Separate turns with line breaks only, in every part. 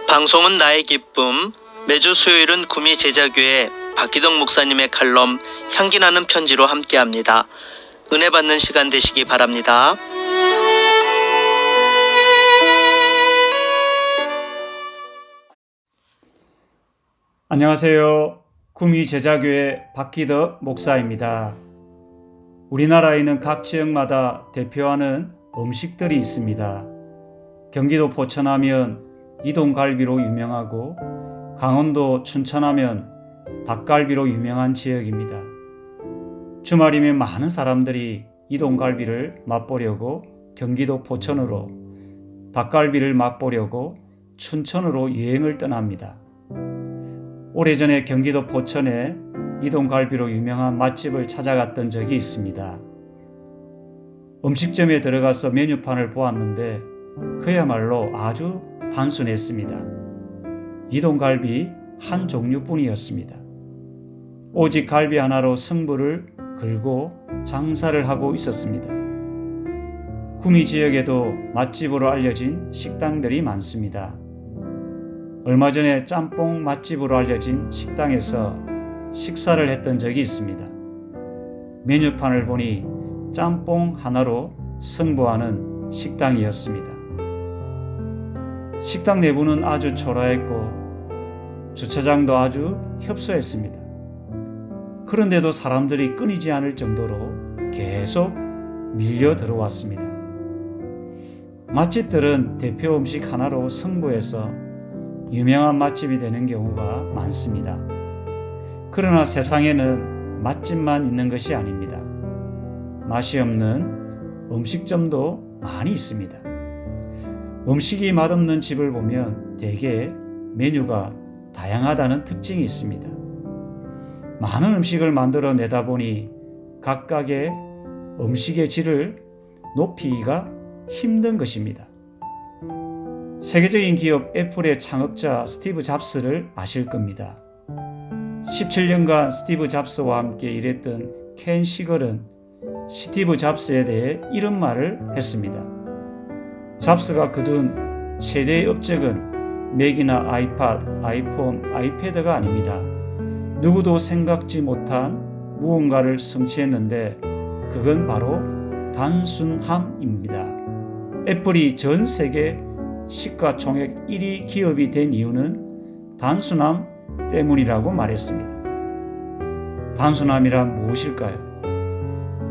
방송은 나의 기쁨. 매주 수요일은 구미 제자교회 박기덕 목사님의 칼럼 향기나는 편지로 함께합니다. 은혜 받는 시간 되시기 바랍니다.
안녕하세요. 구미 제자교회 박기덕 목사입니다. 우리나라에는 각 지역마다 대표하는 음식들이 있습니다. 경기도 포천하면 이동갈비로 유명하고 강원도 춘천하면 닭갈비로 유명한 지역입니다. 주말이면 많은 사람들이 이동갈비를 맛보려고 경기도 포천으로, 닭갈비를 맛보려고 춘천으로 여행을 떠납니다. 오래전에 경기도 포천에 이동갈비로 유명한 맛집을 찾아갔던 적이 있습니다. 음식점에 들어가서 메뉴판을 보았는데 그야말로 아주 단순했습니다. 이동갈비 한 종류뿐이었습니다. 오직 갈비 하나로 승부를 걸고 장사를 하고 있었습니다. 구미 지역에도 맛집으로 알려진 식당들이 많습니다. 얼마 전에 짬뽕 맛집으로 알려진 식당에서 식사를 했던 적이 있습니다. 메뉴판을 보니 짬뽕 하나로 승부하는 식당이었습니다. 식당 내부는 아주 초라했고 주차장도 아주 협소했습니다. 그런데도 사람들이 끊이지 않을 정도로 계속 밀려 들어왔습니다. 맛집들은 대표 음식 하나로 승부해서 유명한 맛집이 되는 경우가 많습니다. 그러나 세상에는 맛집만 있는 것이 아닙니다. 맛이 없는 음식점도 많이 있습니다. 음식이 맛없는 집을 보면 대개 메뉴가 다양하다는 특징이 있습니다. 많은 음식을 만들어 내다 보니 각각의 음식의 질을 높이기가 힘든 것입니다. 세계적인 기업 애플의 창업자 스티브 잡스를 아실 겁니다. 17년간 스티브 잡스와 함께 일했던 켄 시걸은 스티브 잡스에 대해 이런 말을 했습니다. 잡스가 거둔 최대의 업적은 맥이나 아이팟, 아이폰, 아이패드가 아닙니다. 누구도 생각지 못한 무언가를 성취했는데 그건 바로 단순함입니다. 애플이 전 세계 시가총액 1위 기업이 된 이유는 단순함 때문이라고 말했습니다. 단순함이란 무엇일까요?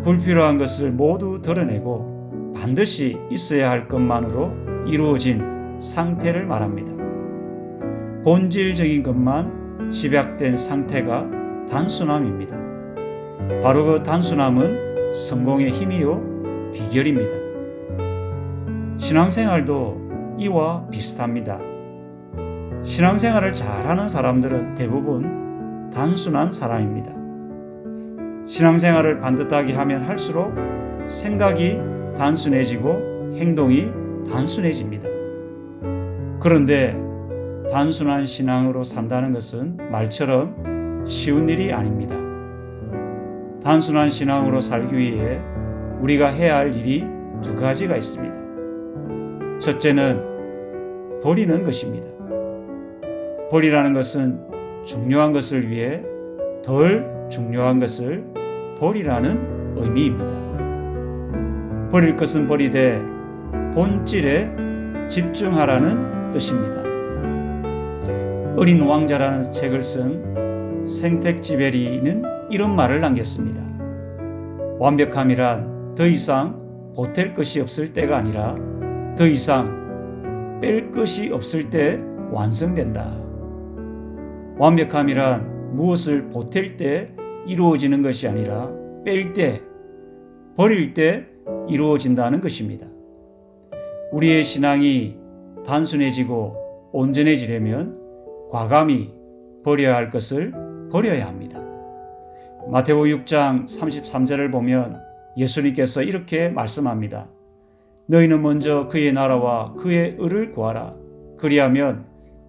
불필요한 것을 모두 덜어내고 반드시 있어야 할 것만으로 이루어진 상태를 말합니다. 본질적인 것만 집약된 상태가 단순함입니다. 바로 그 단순함은 성공의 힘이요 비결입니다. 신앙생활도 이와 비슷합니다. 신앙생활을 잘하는 사람들은 대부분 단순한 사람입니다. 신앙생활을 반듯하게 하면 할수록 생각이 단순해지고 행동이 단순해집니다. 그런데 단순한 신앙으로 산다는 것은 말처럼 쉬운 일이 아닙니다. 단순한 신앙으로 살기 위해 우리가 해야 할 일이 두 가지가 있습니다. 첫째는 버리는 것입니다. 버리라는 것은 중요한 것을 위해 덜 중요한 것을 버리라는 의미입니다. 버릴 것은 버리되 본질에 집중하라는 뜻입니다. 어린 왕자라는 책을 쓴 생텍쥐베리는 이런 말을 남겼습니다. 완벽함이란 더 이상 보탤 것이 없을 때가 아니라 더 이상 뺄 것이 없을 때 완성된다. 완벽함이란 무엇을 보탤 때 이루어지는 것이 아니라 뺄 때, 버릴 때 이루어진다는 것입니다. 우리의 신앙이 단순해지고 온전해지려면 과감히 버려야 할 것을 버려야 합니다. 마태복음 6장 33절을 보면 예수님께서 이렇게 말씀합니다. 너희는 먼저 그의 나라와 그의 의를 구하라. 그리하면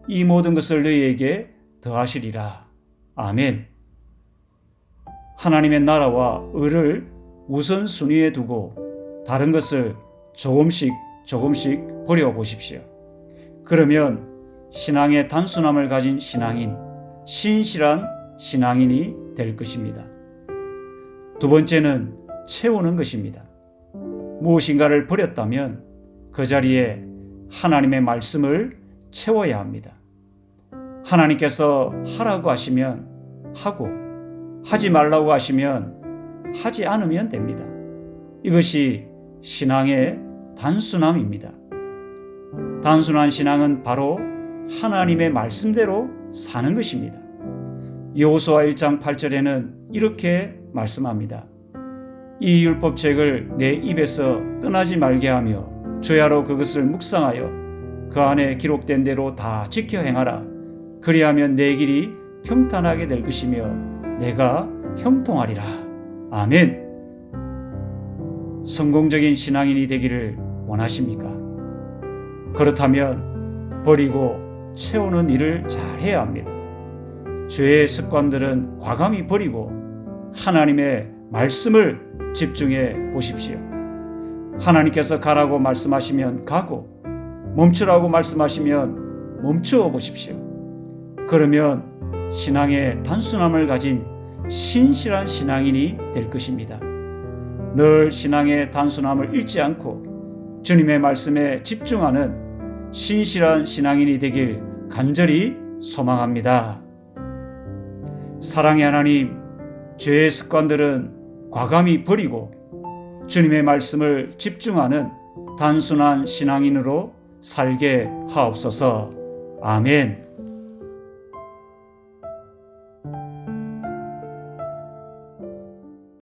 이 모든 것을 너희에게 더하시리라. 아멘. 하나님의 나라와 의를 우선순위에 두고 다른 것을 조금씩 버려보십시오. 그러면 신앙의 단순함을 가진 신앙인, 신실한 신앙인이 될 것입니다. 두 번째는 채우는 것입니다. 무엇인가를 버렸다면 그 자리에 하나님의 말씀을 채워야 합니다. 하나님께서 하라고 하시면 하고, 하지 말라고 하시면 하지 않으면 됩니다. 이것이 신앙의 단순함입니다. 단순한 신앙은 바로 하나님의 말씀대로 사는 것입니다. 여호수아 1장 8절에는 이렇게 말씀합니다. 이 율법책을 내 입에서 떠나지 말게 하며 주야로 그것을 묵상하여 그 안에 기록된 대로 다 지켜 행하라. 그리하면 내 길이 평탄하게 될 것이며 내가 형통하리라. 아멘. 성공적인 신앙인이 되기를 원하십니까? 그렇다면 버리고 채우는 일을 잘 해야 합니다. 죄의 습관들은 과감히 버리고 하나님의 말씀을 집중해 보십시오. 하나님께서 가라고 말씀하시면 가고, 멈추라고 말씀하시면 멈추어 보십시오. 그러면 신앙의 단순함을 가진 신실한 신앙인이 될 것입니다. 늘 신앙의 단순함을 잃지 않고 주님의 말씀에 집중하는 신실한 신앙인이 되길 간절히 소망합니다. 사랑의 하나님, 죄의 습관들은 과감히 버리고 주님의 말씀을 집중하는 단순한 신앙인으로 살게 하옵소서. 아멘.